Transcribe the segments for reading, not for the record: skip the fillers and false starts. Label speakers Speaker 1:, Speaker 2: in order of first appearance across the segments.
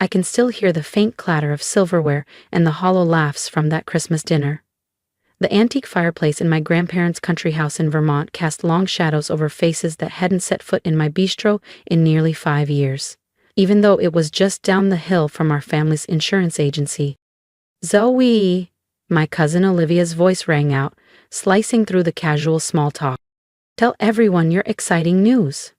Speaker 1: I can still hear the faint clatter of silverware and the hollow laughs from that Christmas dinner. The antique fireplace in my grandparents' country house in Vermont cast long shadows over faces that hadn't set foot in my bistro in nearly 5 years, even though it was just down the hill from our family's insurance agency. "Zoe!" My cousin Olivia's voice rang out, slicing through the casual small talk. "Tell everyone your exciting news."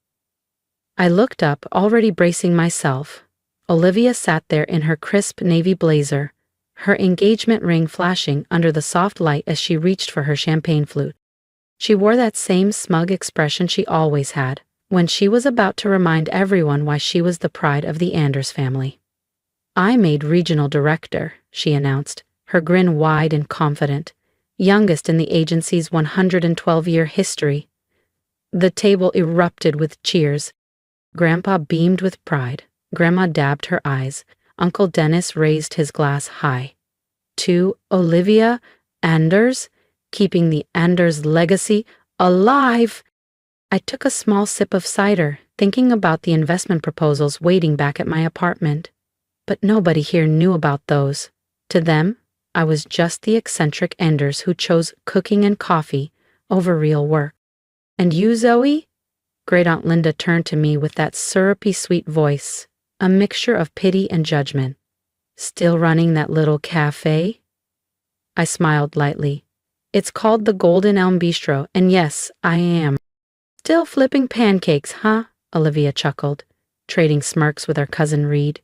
Speaker 1: I looked up, already bracing myself. Olivia sat there in her crisp navy blazer, her engagement ring flashing under the soft light as she reached for her champagne flute. She wore that same smug expression she always had, when she was about to remind everyone why she was the pride of the Anders family. "I made regional director," she announced, her grin wide and confident, youngest in the agency's 112-year history. The table erupted with cheers. Grandpa beamed with pride. Grandma dabbed her eyes. Uncle Dennis raised his glass high. "To Olivia Anders, keeping the Anders legacy alive!" I took a small sip of cider, thinking about the investment proposals waiting back at my apartment. But nobody here knew about those. To them, I was just the eccentric Anders who chose cooking and coffee over real work. "And you, Zoe?" Great Aunt Linda turned to me with that syrupy sweet voice, a mixture of pity and judgment. "Still running that little cafe?" I smiled lightly. "It's called the Golden Elm Bistro, and yes, I am." "Still flipping pancakes, huh?" Olivia chuckled, trading smirks with our cousin Reed.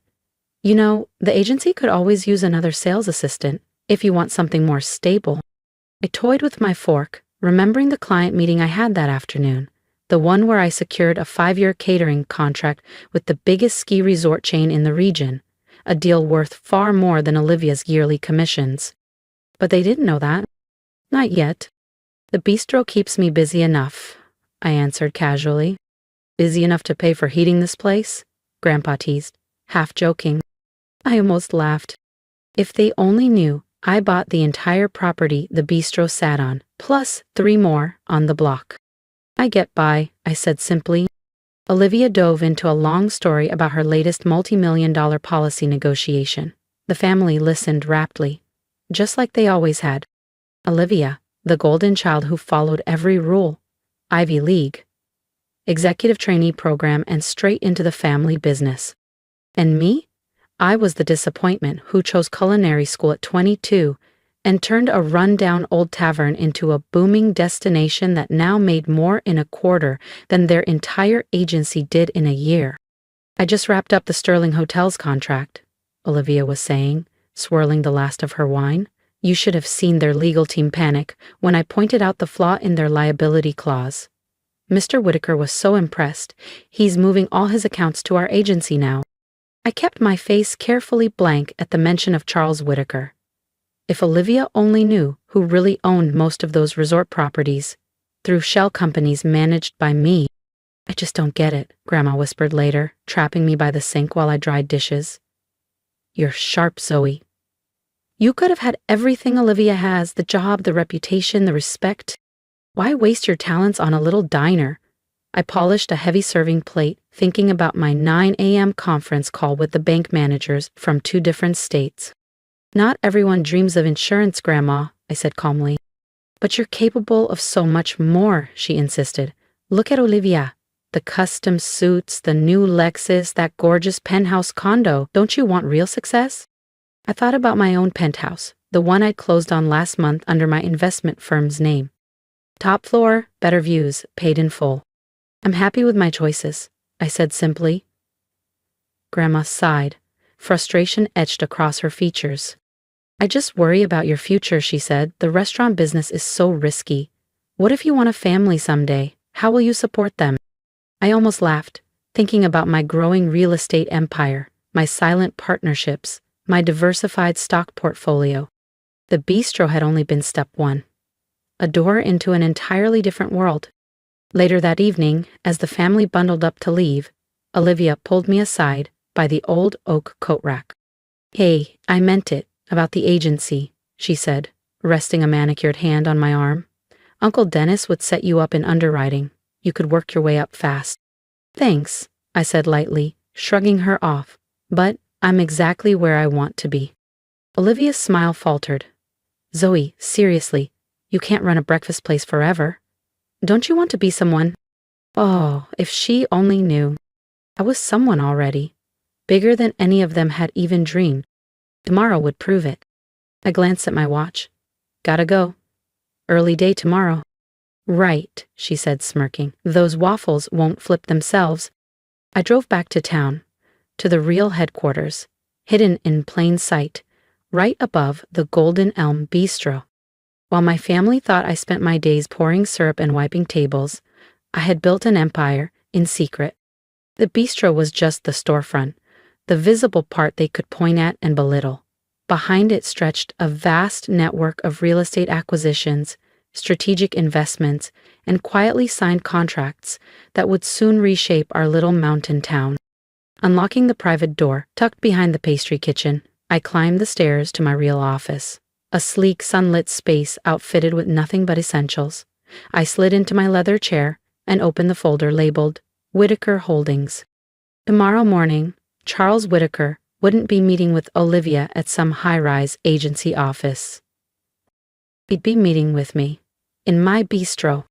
Speaker 1: "You know, the agency could always use another sales assistant, if you want something more stable." I toyed with my fork, remembering the client meeting I had that afternoon, the one where I secured a 5-year catering contract with the biggest ski resort chain in the region, a deal worth far more than Olivia's yearly commissions. But they didn't know that. Not yet. "The bistro keeps me busy enough," I answered casually. "Busy enough to pay for heating this place?" Grandpa teased, half joking. I almost laughed. If they only knew, I bought the entire property the bistro sat on, plus 3 more on the block. "I get by," I said simply. Olivia dove into a long story about her latest multi-million-dollar policy negotiation. The family listened raptly, just like they always had. Olivia, the golden child who followed every rule, Ivy League, executive trainee program, and straight into the family business. And me? I was the disappointment who chose culinary school at 22 and turned a run-down old tavern into a booming destination that now made more in a quarter than their entire agency did in a year. "I just wrapped up the Sterling Hotels contract," Olivia was saying, swirling the last of her wine. "You should have seen their legal team panic when I pointed out the flaw in their liability clause. Mr. Whitaker was so impressed, he's moving all his accounts to our agency now." I kept my face carefully blank at the mention of Charles Whitaker. If Olivia only knew who really owned most of those resort properties, through shell companies managed by me. "I just don't get it," Grandma whispered later, trapping me by the sink while I dried dishes. "You're sharp, Zoe. You could have had everything Olivia has, the job, the reputation, the respect. Why waste your talents on a little diner?" I polished a heavy serving plate, thinking about my 9 a.m. conference call with the bank managers from 2 different states. "Not everyone dreams of insurance, Grandma," I said calmly. "But you're capable of so much more," she insisted. "Look at Olivia. The custom suits, the new Lexus, that gorgeous penthouse condo. Don't you want real success?" I thought about my own penthouse, the one I'd closed on last month under my investment firm's name. Top floor, better views, paid in full. "I'm happy with my choices," I said simply. Grandma sighed. Frustration etched across her features. "I just worry about your future," she said. "The restaurant business is so risky. What if you want a family someday? How will you support them?" I almost laughed, thinking about my growing real estate empire, my silent partnerships, my diversified stock portfolio. The bistro had only been step 1. A door into an entirely different world. Later that evening, as the family bundled up to leave, Olivia pulled me aside by the old oak coat rack. "Hey, I meant it, about the agency," she said, resting a manicured hand on my arm. "Uncle Dennis would set you up in underwriting. You could work your way up fast." "Thanks," I said lightly, shrugging her off. "But I'm exactly where I want to be. Olivia's smile faltered. Zoe, seriously, you can't run a breakfast place forever. Don't you want to be someone? Oh, if she only knew. I was someone already. Bigger than any of them had even dreamed. Tomorrow would prove it. I glanced at my watch. Gotta go. Early day tomorrow. Right, she said, smirking. Those waffles won't flip themselves. I drove back to town, to the real headquarters, hidden in plain sight, right above the Golden Elm Bistro. While my family thought I spent my days pouring syrup and wiping tables, I had built an empire in secret. The bistro was just the storefront, the visible part they could point at and belittle. Behind it stretched a vast network of real estate acquisitions, strategic investments, and quietly signed contracts that would soon reshape our little mountain town. Unlocking the private door, tucked behind the pastry kitchen, I climbed the stairs to my real office, a sleek, sunlit space outfitted with nothing but essentials. I slid into my leather chair and opened the folder labeled Whitaker Holdings. Tomorrow morning, Charles Whitaker wouldn't be meeting with Olivia at some high-rise agency office. He'd be meeting with me, in my bistro.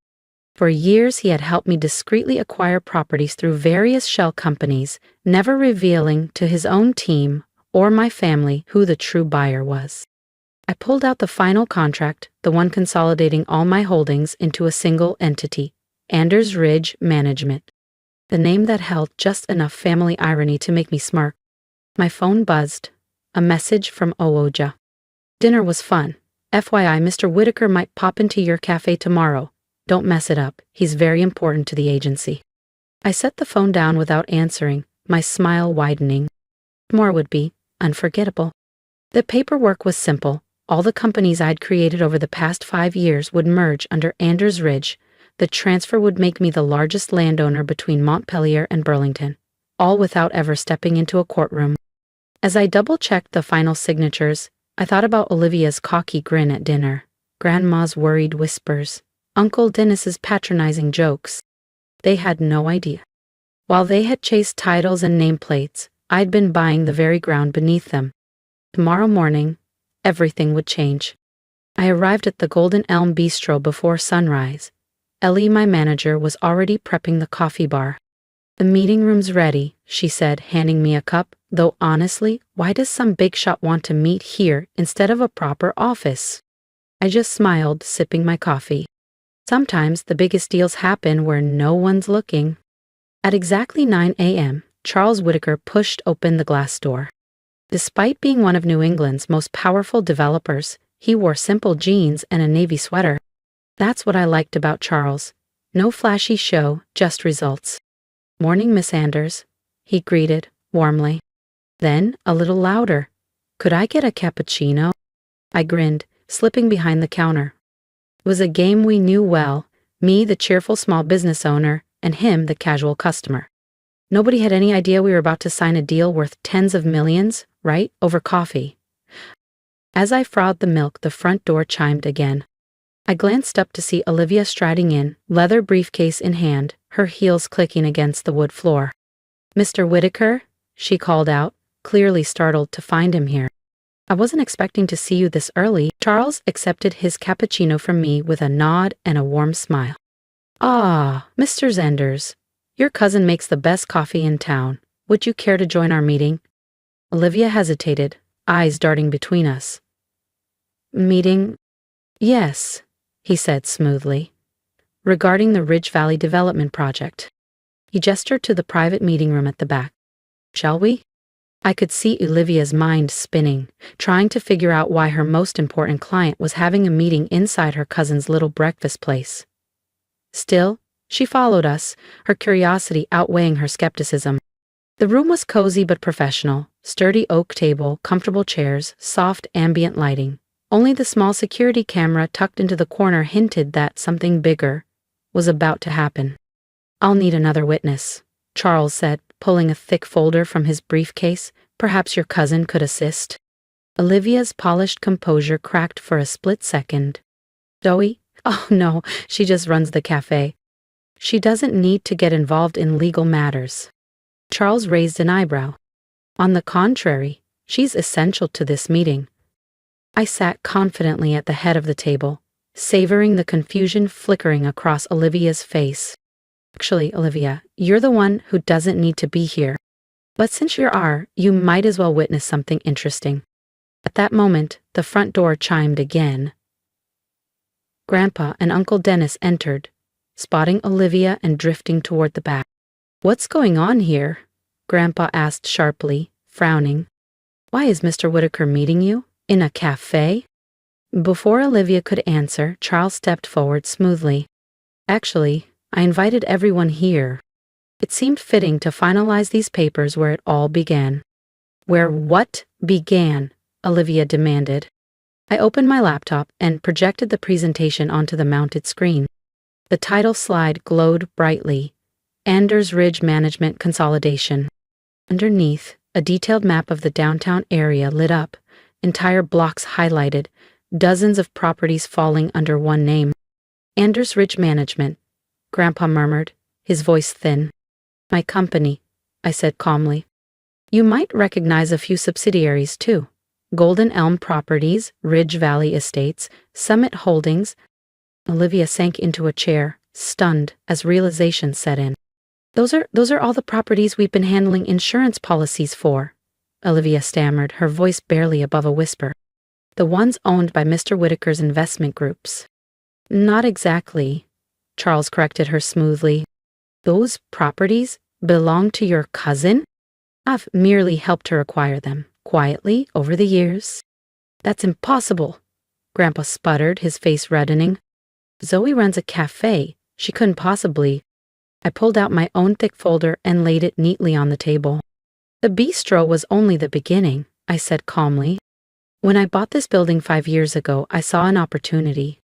Speaker 1: For years he had helped me discreetly acquire properties through various shell companies, never revealing to his own team or my family who the true buyer was. I pulled out the final contract, the one consolidating all my holdings into a single entity, Anders Ridge Management. The name that held just enough family irony to make me smirk. My phone buzzed. A message from Ooja. Dinner was fun. FYI, Mr. Whitaker might pop into your cafe tomorrow. Don't mess it up. He's very important to the agency. I set the phone down without answering, my smile widening. Tomorrow would be unforgettable. The paperwork was simple. All the companies I'd created over the past 5 years would merge under Anders Ridge. The transfer would make me the largest landowner between Montpelier and Burlington, all without ever stepping into a courtroom. As I double-checked the final signatures, I thought about Olivia's cocky grin at dinner, Grandma's worried whispers, Uncle Dennis's patronizing jokes. They had no idea. While they had chased titles and nameplates, I'd been buying the very ground beneath them. Tomorrow morning, everything would change. I arrived at the Golden Elm Bistro before sunrise. Ellie, my manager, was already prepping the coffee bar. The meeting room's ready, she said, handing me a cup, though honestly, why does some big shot want to meet here instead of a proper office? I just smiled, sipping my coffee. Sometimes the biggest deals happen where no one's looking. At exactly 9 a.m., Charles Whitaker pushed open the glass door. Despite being one of New England's most powerful developers, he wore simple jeans and a navy sweater. That's what I liked about Charles. No flashy show, just results. Morning, Miss Anders, he greeted, warmly. Then, a little louder. Could I get a cappuccino? I grinned, slipping behind the counter. It was a game we knew well, me, the cheerful small business owner, and him, the casual customer. Nobody had any idea we were about to sign a deal worth tens of millions, right, over coffee. As I frothed the milk, the front door chimed again. I glanced up to see Olivia striding in, leather briefcase in hand, her heels clicking against the wood floor. Mr. Whitaker, she called out, clearly startled to find him here. I wasn't expecting to see you this early. Charles accepted his cappuccino from me with a nod and a warm smile. Ah, Mr. Zenders, your cousin makes the best coffee in town. Would you care to join our meeting? Olivia hesitated, eyes darting between us. Meeting? Yes, he said smoothly. Regarding the Ridge Valley Development Project. He gestured to the private meeting room at the back. Shall we? I could see Olivia's mind spinning, trying to figure out why her most important client was having a meeting inside her cousin's little breakfast place. Still, she followed us, her curiosity outweighing her skepticism. The room was cozy but professional, sturdy oak table, comfortable chairs, soft ambient lighting. Only the small security camera tucked into the corner hinted that something bigger was about to happen. I'll need another witness, Charles said, pulling a thick folder from his briefcase. Perhaps your cousin could assist. Olivia's polished composure cracked for a split second. Zoe? Oh no, she just runs the cafe. She doesn't need to get involved in legal matters. Charles raised an eyebrow. On the contrary, she's essential to this meeting. I sat confidently at the head of the table, savoring the confusion flickering across Olivia's face. Actually, Olivia, you're the one who doesn't need to be here. But since you are, you might as well witness something interesting. At that moment, the front door chimed again. Grandpa and Uncle Dennis entered, spotting Olivia and drifting toward the back. "What's going on here?" Grandpa asked sharply, frowning. "Why is Mr. Whitaker meeting you? In a cafe?" Before Olivia could answer, Charles stepped forward smoothly. "Actually, I invited everyone here. It seemed fitting to finalize these papers where it all began." "Where what began?" Olivia demanded. I opened my laptop and projected the presentation onto the mounted screen. The title slide glowed brightly, Anders Ridge Management Consolidation. Underneath, a detailed map of the downtown area lit up, entire blocks highlighted, dozens of properties falling under one name. "Anders Ridge Management," Grandpa murmured, his voice thin. "My company," I said calmly. "You might recognize a few subsidiaries, too. Golden Elm Properties, Ridge Valley Estates, Summit Holdings." Olivia sank into a chair, stunned as realization set in. Those are all the properties we've been handling insurance policies for," Olivia stammered, her voice barely above a whisper. "The ones owned by Mr. Whitaker's investment groups." "Not exactly," Charles corrected her smoothly. "Those properties belong to your cousin? I've merely helped her acquire them, quietly, over the years." "That's impossible," Grandpa sputtered, his face reddening. "Zoe runs a cafe. She couldn't possibly." I pulled out my own thick folder and laid it neatly on the table. "The bistro was only the beginning," I said calmly. "When I bought this building 5 years ago, I saw an opportunity.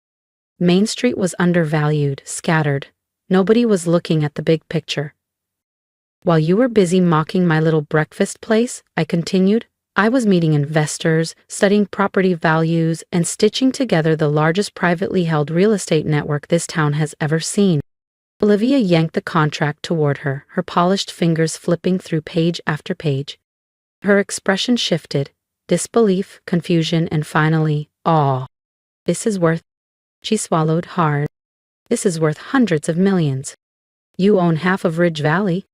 Speaker 1: Main Street was undervalued, scattered. Nobody was looking at the big picture. While you were busy mocking my little breakfast place," I continued, "I was meeting investors, studying property values, and stitching together the largest privately held real estate network this town has ever seen." Olivia yanked the contract toward her, her polished fingers flipping through page after page. Her expression shifted, disbelief, confusion, and finally, awe. "This is worth—" She swallowed hard. "This is worth hundreds of millions. You own half of Ridge Valley."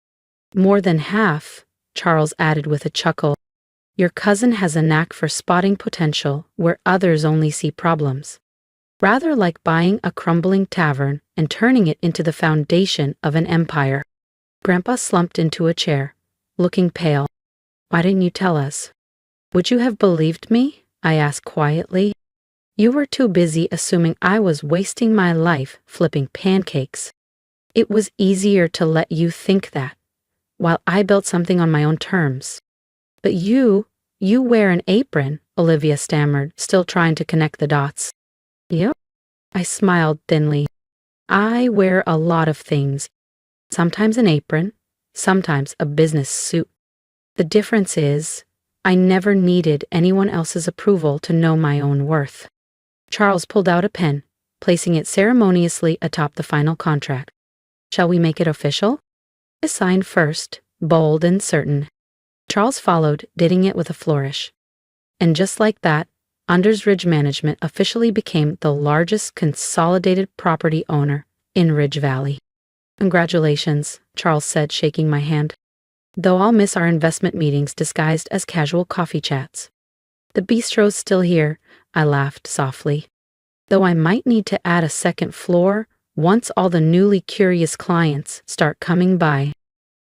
Speaker 1: "More than half," Charles added with a chuckle. "Your cousin has a knack for spotting potential where others only see problems. Rather like buying a crumbling tavern and turning it into the foundation of an empire." Grandpa slumped into a chair, looking pale. "Why didn't you tell us?" "Would you have believed me?" I asked quietly. "You were too busy assuming I was wasting my life flipping pancakes. It was easier to let you think that, while I built something on my own terms." "But you wear an apron," Olivia stammered, still trying to connect the dots. "Yep." I smiled thinly. "I wear a lot of things. Sometimes an apron, sometimes a business suit. The difference is, I never needed anyone else's approval to know my own worth." Charles pulled out a pen, placing it ceremoniously atop the final contract. "Shall we make it official?" I signed first, bold and certain. Charles followed, dating it with a flourish. And just like that, Anders Ridge Management officially became the largest consolidated property owner in Ridge Valley. "Congratulations," Charles said, shaking my hand. "Though I'll miss our investment meetings disguised as casual coffee chats." "The bistro's still here," I laughed softly. "Though I might need to add a second floor once all the newly curious clients start coming by."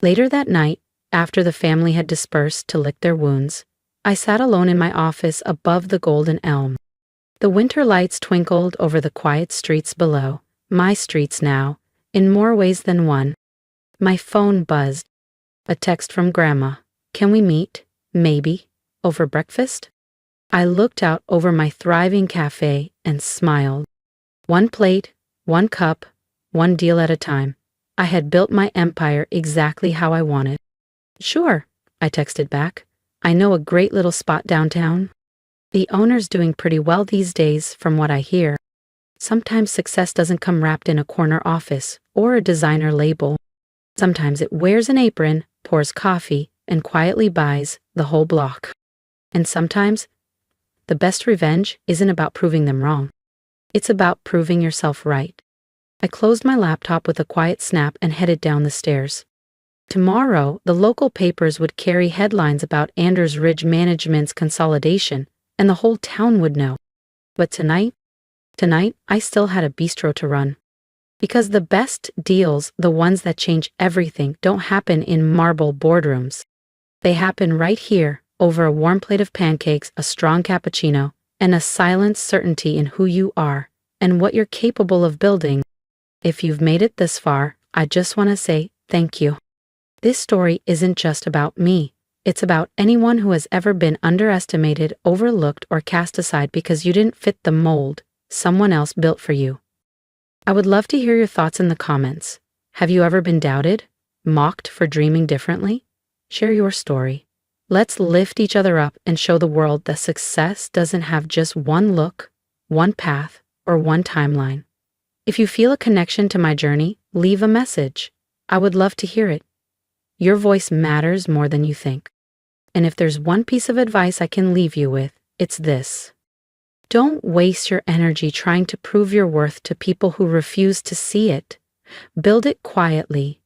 Speaker 1: Later that night, after the family had dispersed to lick their wounds, I sat alone in my office above the Golden Elm. The winter lights twinkled over the quiet streets below, my streets now, in more ways than one. My phone buzzed. A text from Grandma. "Can we meet? Maybe. Over breakfast?" I looked out over my thriving cafe and smiled. One plate, one cup, one deal at a time. I had built my empire exactly how I wanted. "Sure," I texted back. "I know a great little spot downtown. The owner's doing pretty well these days, from what I hear. Sometimes success doesn't come wrapped in a corner office or a designer label. Sometimes it wears an apron, pours coffee, and quietly buys the whole block. And sometimes, the best revenge isn't about proving them wrong. It's about proving yourself right. I closed my laptop with a quiet snap and headed down the stairs. Tomorrow, the local papers would carry headlines about Anders Ridge Management's consolidation, and the whole town would know. But tonight, I still had a bistro to run. Because the best deals, the ones that change everything, don't happen in marble boardrooms. They happen right here, over a warm plate of pancakes, a strong cappuccino, and a silent certainty in who you are and what you're capable of building. If you've made it this far, I just want to say thank you. This story isn't just about me. It's about anyone who has ever been underestimated, overlooked, or cast aside because you didn't fit the mold someone else built for you. I would love to hear your thoughts in the comments. Have you ever been doubted? Mocked for dreaming differently? Share your story. Let's lift each other up and show the world that success doesn't have just one look, one path, or one timeline. If you feel a connection to my journey, leave a message. I would love to hear it. Your voice matters more than you think. And if there's one piece of advice I can leave you with, it's this. Don't waste your energy trying to prove your worth to people who refuse to see it. Build it quietly.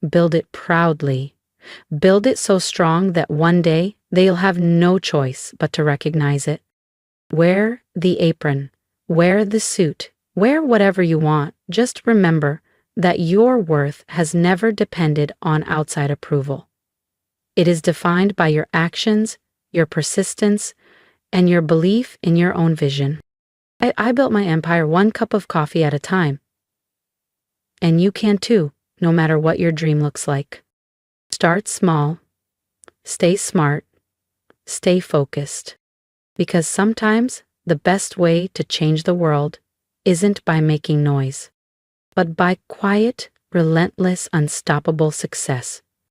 Speaker 1: Build it proudly. Build it so strong that one day they'll have no choice but to recognize it. Wear the apron. Wear the suit. Wear whatever you want. Just remember that your worth has never depended on outside approval. It is defined by your actions, your persistence, and your belief in your own vision. I built my empire one cup of coffee at a time. And you can too, no matter what your dream looks like. Start small, stay smart, stay focused. Because sometimes the best way to change the world isn't by making noise, but by quiet, relentless, unstoppable success.